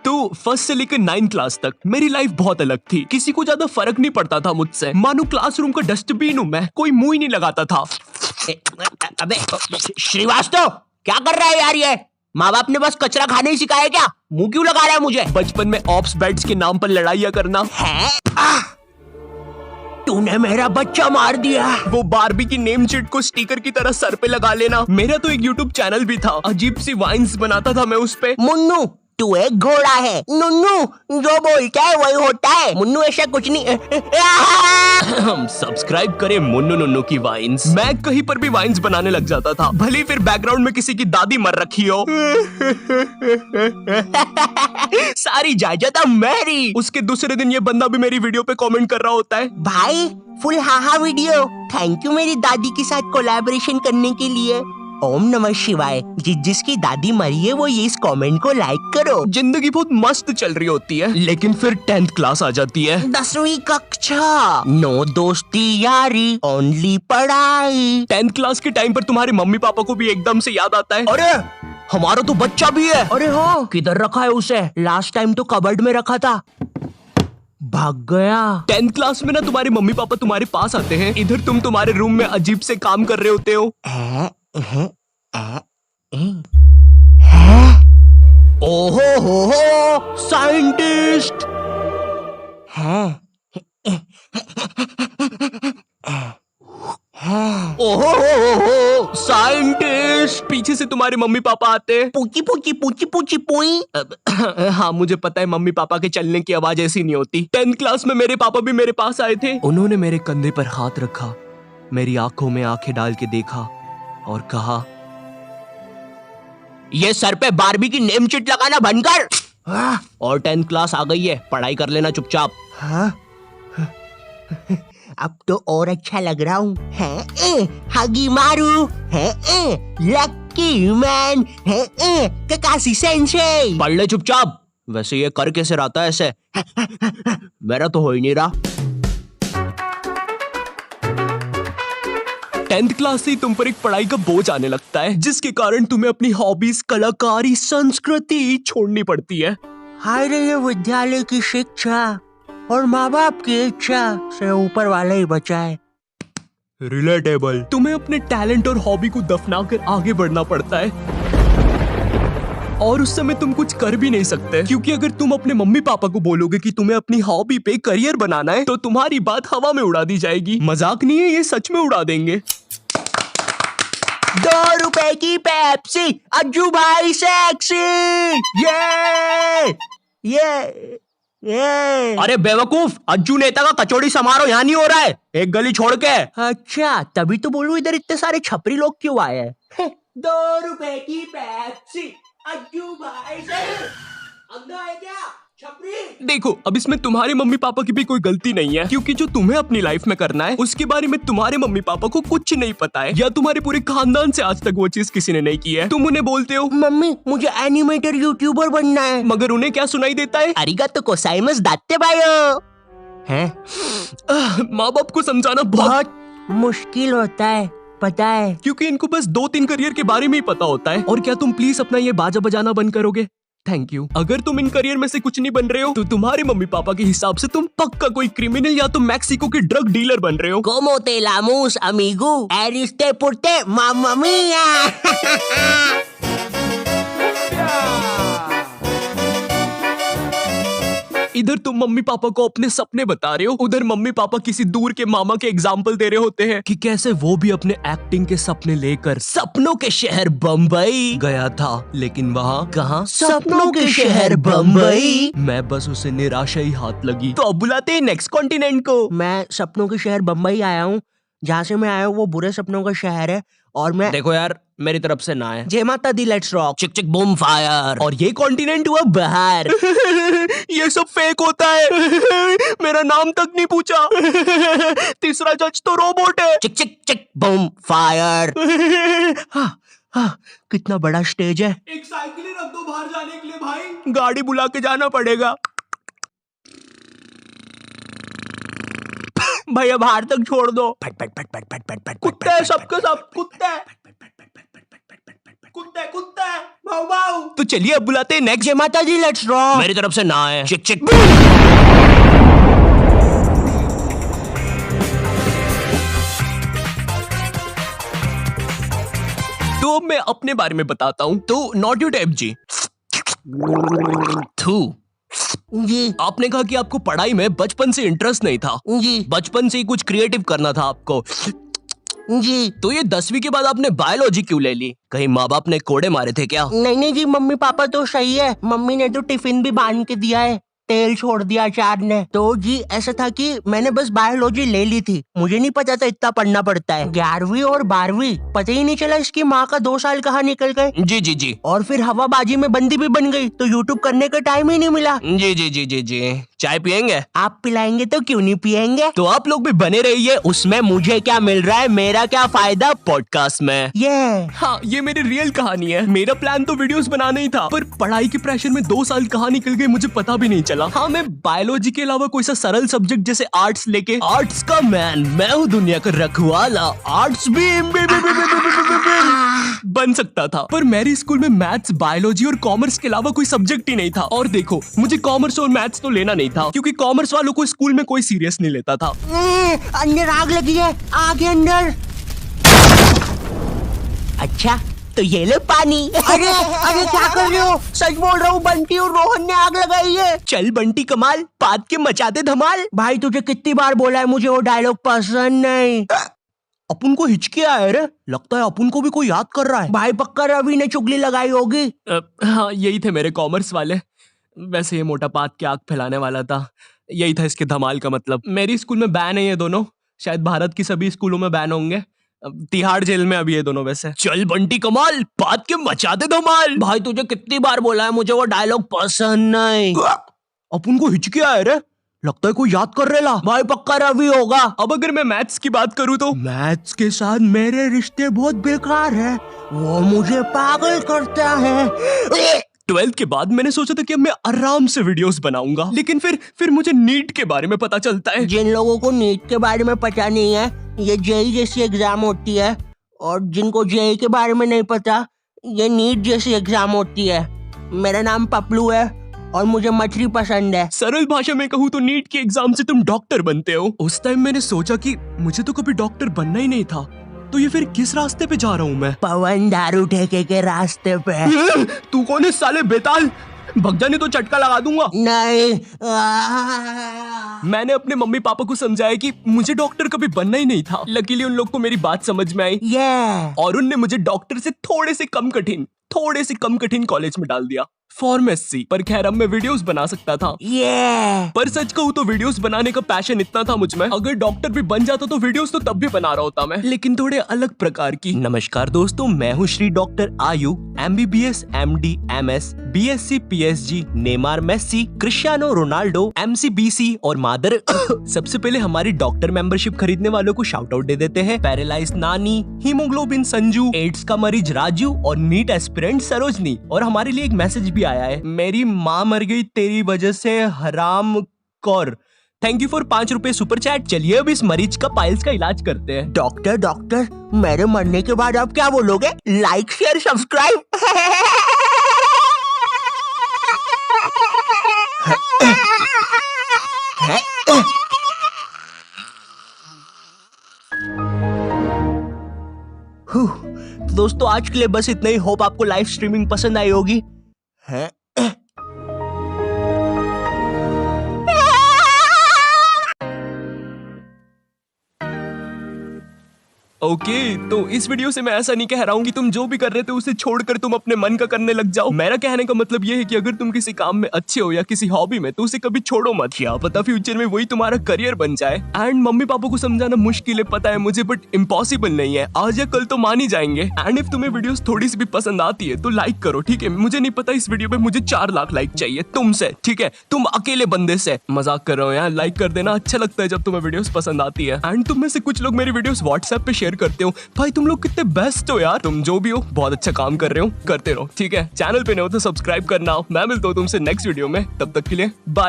तो फर्स्ट से लेकर 9th क्लास तक मेरी लाइफ बहुत अलग थी। किसी को ज्यादा फर्क नहीं पड़ता था मुझसे। मानो क्लासरूम का डस्टबिन हूँ मैं, कोई मुंह ही नहीं लगाता था। अबे श्रीवास्तव, क्या कर रहा है यार ये? माँ बाप ने बस कचरा खाने ही सिखाया क्या? मुंह क्यों लगा रहा है मुझे? बचपन में ऑप्स बेड्स के नाम पर लड़ाइयाँ करना। है? तूने मेरा बच्चा मार दिया। वो बारबी की नेम चिट को स्टिकर की तरह सर पे लगा लेना। मेरा तो एक यूट्यूब चैनल भी था, अजीब सी वाइन्स बनाता था मैं उस पे। मुन्नू, तू एक घोड़ा है। नुन्नू जो बोलता है वही होता है। मुन्नू ऐसा कुछ नहीं। सब्सक्राइब करें मुन्नू नुन्नू की वाइन्स। मैं कहीं पर भी वाइन्स बनाने लग जाता था, भले फिर बैकग्राउंड में किसी की दादी मर रखी हो। सारी जायदाद मेरी। उसके दूसरे दिन ये बंदा भी मेरी वीडियो पे कमेंट कर रहा होता है, भाई full haha video, thank you मेरी दादी के साथ कोलैबोरेशन करने के लिए। ओम नमः शिवाय। जिसकी दादी मरी है वो ये इस कमेंट को लाइक करो। जिंदगी बहुत मस्त चल रही होती है, लेकिन फिर 10th क्लास आ जाती है। 10वीं कक्षा, नो दोस्ती यारी, ओनली पढ़ाई। 10th क्लास के टाइम पर तुम्हारे मम्मी पापा को भी एकदम से याद आता है, अरे हमारा तो बच्चा भी है। अरे हाँ, किधर रखा है उसे? लास्ट टाइम तो कबर्ड में रखा था, भाग गया। 10th क्लास में ना तुम्हारे मम्मी पापा तुम्हारे पास आते हैं, इधर तुम तुम्हारे रूम में अजीब से काम कर रहे होते हो। ओहो हो साइंटिस्ट है। ओहो हो साइंटिस्ट। पीछे से तुम्हारे मम्मी पापा आते हैं। पूची पूची पूची पूची पुई। हाँ मुझे पता है मम्मी पापा के चलने की आवाज ऐसी नहीं होती। 10th क्लास में मेरे पापा भी मेरे पास आए थे। उन्होंने मेरे कंधे पर हाथ रखा, मेरी आंखों में आंखें डाल के देखा और कहा, ये सर पे बारबी की नेम चिट लगाना बंद कर। और 10th क्लास आ गई है, पढ़ाई कर लेना चुपचाप। हाँ? अब तो और अच्छा लग रहा हूँ। हगी मारू है, लकी मैन है, ककाशी सेंसेई। पढ़ ले चुपचाप। वैसे ये कर कैसे रहा था ऐसे? मेरा तो हो ही नहीं रहा। 10th क्लास से ही तुम पर एक पढ़ाई का बोझ आने लगता है, जिसके कारण तुम्हें अपनी हॉबीज, कलाकारी, संस्कृति छोड़नी पड़ती है। हाय रे, ये विद्यालय की शिक्षा और माँ बाप की इच्छा से ऊपर वाला ही बचाए। रिलेटेबल। तुम्हें अपने टैलेंट और हॉबी को दफना कर आगे बढ़ना पड़ता है, और उस समय तुम कुछ कर भी नहीं सकते, क्योंकि अगर तुम अपने मम्मी पापा को बोलोगे कि तुम्हें अपनी हॉबी पे करियर बनाना है, तो तुम्हारी बात हवा में उड़ा दी जाएगी। मजाक नहीं है, ये सच में उड़ा देंगे। 2 रुपए की पेप्सी, अज्जू भाई सेक्सी। ये अरे बेवकूफ, अज्जू नेता का कचौड़ी समारोह यहाँ नहीं हो रहा है, एक गली छोड़ के। अच्छा, तभी तो बोलूं इधर इतने सारे छपरी लोग क्यों आए हैं। 2 रुपए की पेप्सी, अज्जू भाई से अंधा है क्या छपरी? देखो, अब इसमें तुम्हारे मम्मी पापा की भी कोई गलती नहीं है, क्योंकि जो तुम्हें अपनी लाइफ में करना है उसके बारे में तुम्हारे मम्मी पापा को कुछ नहीं पता है, या तुम्हारे पूरे खानदान से आज तक वो चीज किसी ने नहीं की है। तुम उन्हें बोलते हो, मम्मी मुझे एनिमेटर यूट्यूबर बनना है, मगर उन्हें क्या सुनाई देता है? अरिगातो गोजाइमासु दात्ते बायो। हैं? माँ बाप को समझाना बहुत मुश्किल होता है, पता है, क्योंकि इनको बस 2-3 करियर के बारे में ही पता होता है। और क्या तुम प्लीज अपना ये बाजा बजाना बंद करोगे? Thank you. अगर तुम इन करियर में से कुछ नहीं बन रहे हो, तो तुम्हारे मम्मी पापा के हिसाब से तुम पक्का कोई क्रिमिनल या तो मैक्सिको के ड्रग डीलर बन रहे हो। Como te llamamos, amigo? Eriste porte, mamma mia. इधर तुम मम्मी पापा को अपने सपने बता रहे हो, उधर मम्मी पापा किसी दूर के मामा के एग्जाम्पल दे रहे होते हैं कि कैसे वो भी अपने एक्टिंग के सपने लेकर सपनों के शहर बम्बई गया था, लेकिन वहाँ कहाँ? सपनों के शहर बम्बई। मैं बस उसे निराशा ही हाथ लगी। तो अब बुलाते हैं नेक्स्ट कॉन्टिनेंट को। मैं सपनों के शहर बम्बई आया हूँ। जहाँ से मैं आया हूँ वो बुरे सपनों का शहर है, और मैं देखो यार, मेरी तरफ से ना है। जय माता दी, लेट्स रॉक, चिक चिक बूम फायर। और ये कॉन्टिनेंट हुआ बाहर। ये सब फेक होता है। मेरा नाम तक नहीं पूछा। तीसरा जज तो रोबोट है। चिक चिक चिक बूम फायर। कितना बड़ा स्टेज है। एक साइकिल ही रख दो बाहर जाने के लिए भाई। गाड़ी बुला के जाना पड़ेगा। भैया बाहर तक छोड़ दो। फट फट फट फट फट फट फट। कुत्ते सबके सब कुत्ते। कुत्ता है, कुत्ता है, भाऊ भाऊ। तो चलिए अब बुलाते हैं नेक्स्ट। जय माता दी, लेट्स ड्रॉ। मेरी तरफ से ना है। चिक चिक। तो अब मैं अपने बारे में बताता हूँ। तो नॉट यू टाइप जी। थू। जी आपने कहा कि आपको पढ़ाई में बचपन से इंटरेस्ट नहीं था, जी बचपन से ही कुछ क्रिएटिव करना था आपको। जी। तो ये 10वीं के बाद आपने बायोलॉजी क्यों ले ली? कहीं माँ बाप ने कोड़े मारे थे क्या? नहीं जी, मम्मी पापा तो सही है। मम्मी ने तो टिफिन भी बांध के दिया है, तेल छोड़ दिया अचार ने। तो जी ऐसा था कि मैंने बस बायोलॉजी ले ली थी, मुझे नहीं पता था इतना पढ़ना पड़ता है। 11वीं और 12वीं पता ही नहीं चला इसकी माँ का 2 साल कहाँ निकल गए। जी जी जी और फिर हवाबाजी में बंदी भी बन गई, तो यूट्यूब करने का टाइम ही नहीं मिला। जी जी जी जी जी। चाय पियेंगे? आप पिलाएंगे तो क्यों नहीं पियेंगे। तो आप लोग भी बने रहिए। उसमें मुझे क्या मिल रहा है, मेरा क्या फायदा पॉडकास्ट में। ये हाँ, ये मेरी रियल कहानी है। मेरा प्लान तो वीडियोस बनाना ही था, पर पढ़ाई के प्रेशर में 2 साल कहाँ निकल गए मुझे पता भी नहीं चला। हाँ, मैं बायोलॉजी के अलावा कोई सा सरल सब्जेक्ट जैसे आर्ट्स लेके, आर्ट्स का मैन मैं हूँ दुनिया का रखवाला, आर्ट्स भी बन सकता था। पर मेरे स्कूल में मैथ्स, बायोलॉजी और कॉमर्स के अलावा कोई सब्जेक्ट ही नहीं था। और देखो, मुझे कॉमर्स और मैथ्स तो लेना नहीं था, क्योंकि कॉमर्स वालों को स्कूल में कोई सीरियस नहीं लेता था। अंदर आग लगी है, आगे अंदर। अच्छा तो ये ले पानी। अरे अरे क्या कर रहे हो, सच बोल रहा हूँ, बंटी और रोहन ने आग लगाई है। चल बंटी कमाल, पाद के मचाते धमाल। भाई तुझे कितनी बार बोला है, मुझे वो डायलॉग पसंद नहीं। अपन को हिचकी आया रे, लगता है अपन को भी कोई याद कर रहा है। भाई पक्का रवि ने चुगली लगाई होगी। हाँ, यही थे मेरे कॉमर्स वाले। वैसे ये मोटा पाद के आग फैलाने वाला था, यही था इसके धमाल का मतलब। मेरी स्कूल में बैन है ये दोनों, शायद भारत की सभी स्कूलों में बैन होंगे। तिहाड़ जेल में अभी ये दोनों। वैसे चल बंटी कमाल, पाद के मचाते धमाल। भाई तुझे कितनी बार बोला है, मुझे वो डायलॉग पसंद नहीं। अपन को हिचकी आया रे, लगता है कोई याद कर रहा। भाई पक्का रवि होगा। अब अगर मैं मैथ्स की बात करूँ तो मैथ्स के साथ मेरे रिश्ते बहुत बेकार है, वो मुझे पागल करता है। 12th के बाद मैंने सोचा था कि अब मैं आराम से वीडियोस बनाऊंगा, लेकिन फिर मुझे नीट के बारे में पता चलता है। जिन लोगों को नीट के बारे में पता नहीं है, ये जेई जैसी एग्जाम होती है, और जिनको जेई के बारे में नहीं पता, ये नीट जैसी एग्जाम होती है। मेरा नाम पपलू है और मुझे मछली पसंद है। सरल भाषा में कहूँ तो नीट की एग्जाम से तुम डॉक्टर बनते हो। उस टाइम मैंने सोचा कि मुझे तो कभी डॉक्टर बनना ही नहीं था, तो ये फिर किस रास्ते पे जा रहा हूँ मैं? पवन दारू ठेके के रास्ते पे। तू कौन है साले बेताल, भग जाने तो चटका लगा दूंगा। नहीं। मैंने अपने मम्मी पापा को समझाया कि मुझे डॉक्टर कभी बनना ही नहीं था। लकीली उन लोग को मेरी बात समझ में आई, और उनने मुझे डॉक्टर से थोड़े से कम कठिन कॉलेज में डाल दिया, फार्मेसी। पर खैर अब मैं वीडियोस बना सकता था। पर सच कहूँ तो वीडियोस बनाने का पैशन इतना था मुझ में, अगर डॉक्टर भी बन जाता तो वीडियोस तो तब भी बना रहा होता मैं, लेकिन थोड़े अलग प्रकार की। नमस्कार दोस्तों, मैं हूँ Shri doctor Ayu, MBBS, MD, MS, BSc, PSG, Neymar, Messi, Cristiano Ronaldo, MC, BC और मादर। सबसे पहले हमारी डॉक्टर मेंबरशिप खरीदने वालों को शाउट आउट दे देते हैं। पैरालाइज नानी, हीमोग्लोबिन संजू, एड्स का मरीज राजू और नीट एस्पिरेंट सरोजनी। और हमारे लिए एक मैसेज भी आया है, मेरी माँ मर गई तेरी वजह से हराम कौर। थैंक यू फॉर 5 रुपए सुपर चैट। चलिए अब इस मरीज का पाइल्स का इलाज करते हैं। डॉक्टर मेरे मरने के बाद आप क्या बोलोगे? Like share subscribe. दोस्तों आज के लिए बस इतना ही। होप आपको लाइव स्ट्रीमिंग पसंद आई होगी। है ओके, तो इस वीडियो से मैं ऐसा नहीं कह रहा हूँ कि तुम जो भी कर रहे थे उसे छोड़कर तुम अपने मन का करने लग जाओ। मेरा कहने का मतलब ये है कि अगर तुम किसी काम में अच्छे हो या किसी हॉबी में, तो उसे कभी छोड़ो मत। क्या पता फ्यूचर में वही तुम्हारा करियर बन जाए। एंड मम्मी पापा को समझाना मुश्किल है पता है मुझे, बट इम्पॉसिबल नहीं है। आज या कल तो मान ही जाएंगे। एंड इफ तुम्हें वीडियोस थोड़ी सी भी पसंद आती है तो लाइक करो, ठीक है? मुझे नहीं पता, इस वीडियो पे मुझे 4 लाख लाइक चाहिए तुमसे, ठीक है? तुम अकेले बंदे से। मजाक कर रहा हूँ यार, लाइक कर देना, अच्छा लगता है जब तुम्हें वीडियोस पसंद आती है। एंड तुम में से कुछ लोग मेरी वीडियोस व्हाट्सएप पे शेयर करते हो। भाई तुम लोग कितने बेस्ट हो यार। तुम जो भी हो बहुत अच्छा काम कर रहे हो, करते रहो, ठीक है? चैनल पे नहीं हो तो सब्सक्राइब करना। मैं मिलता हूँ तुमसे नेक्स्ट वीडियो में, तब तक के लिए बाय।